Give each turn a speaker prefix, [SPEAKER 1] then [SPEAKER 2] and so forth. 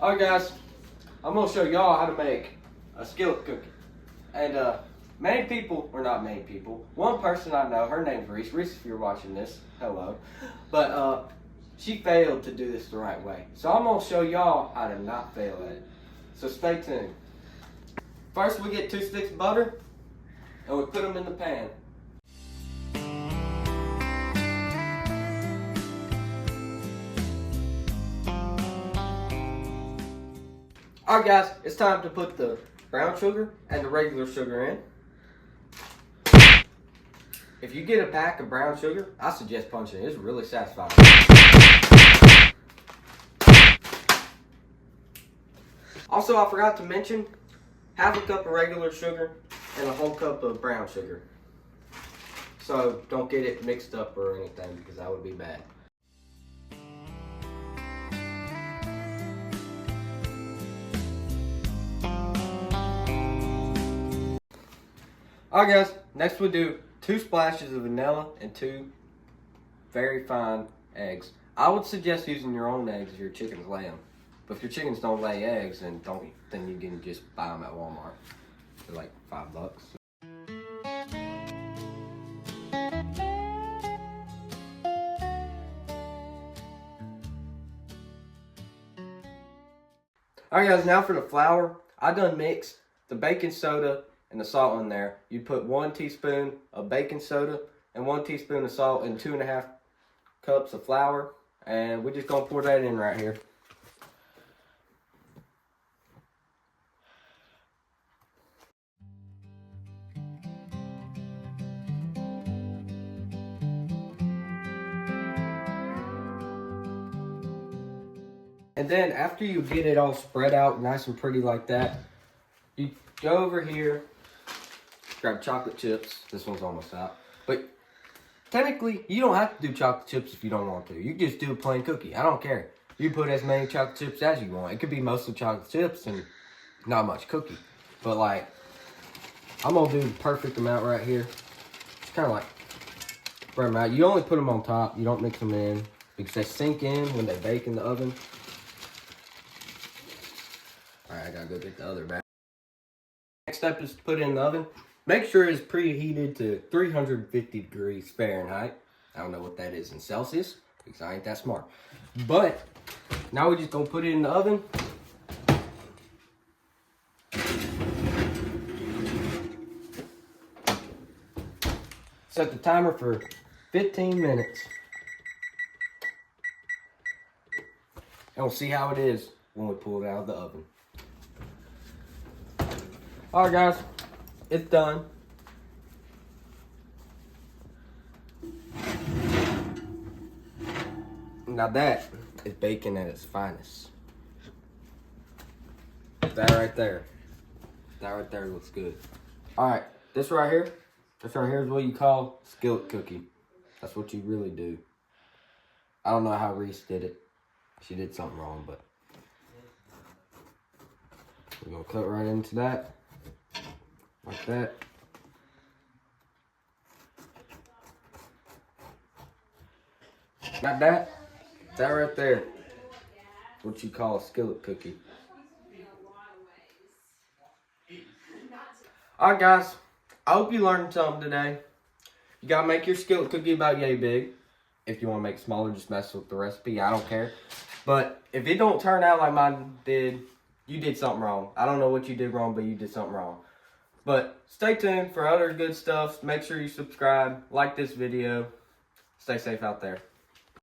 [SPEAKER 1] Alright guys, I'm going to show y'all how to make a skillet cookie. And many people, or not many people, one person I know, her name's Reese. Reese, if you're watching this, hello. But she failed to do this the right way. So I'm going to show y'all how to not fail at it. So stay tuned. First we get 2 sticks of butter and we put them in the pan. Alright guys, it's time to put the brown sugar and the regular sugar in. If you get a pack of brown sugar, I suggest punching it. It's really satisfying. Also, I forgot to mention, half a cup of regular sugar and a whole cup of brown sugar. So don't get it mixed up or anything because that would be bad. Alright guys, next we'll do 2 splashes of vanilla and 2 very fine eggs. I would suggest using your own eggs if your chickens lay them. But if your chickens don't lay eggs, then you can just buy them at Walmart for like $5. Alright guys, now for the flour. I done mixed the baking soda and the salt in there. You put 1 teaspoon of baking soda and 1 teaspoon of salt and 2.5 cups of flour. And we're just gonna pour that in right here. And then after you get it all spread out nice and pretty like that, you go over here, grab chocolate chips. This one's almost out. But technically, you don't have to do chocolate chips if you don't want to. You just do a plain cookie. I don't care. You put as many chocolate chips as you want. It could be mostly chocolate chips and not much cookie. But like, I'm going to do the perfect amount right here. It's kind of like spread them out. You only put them on top. You don't mix them in because they sink in when they bake in the oven. Alright, I got to go get the other bag. Next step is to put it in the oven. Make sure it's preheated to 350 degrees Fahrenheit. I don't know what that is in Celsius because I ain't that smart. But now we're just going to put it in the oven. Set the timer for 15 minutes. And we'll see how it is when we pull it out of the oven. Alright guys, it's done. Now that is bacon at its finest. That right there. That right there looks good. Alright, this right here is what you call skillet cookie. That's what you really do. I don't know how Reese did it. She did something wrong, but we're gonna cut right into that. Like that. Like that. That right there. What you call a skillet cookie. Alright guys. I hope you learned something today. You gotta make your skillet cookie about yay big. If you want to make it smaller, just mess with the recipe. I don't care. But if it don't turn out like mine did, you did something wrong. I don't know what you did wrong, but you did something wrong. But stay tuned for other good stuff. Make sure you subscribe, like this video. Stay safe out there.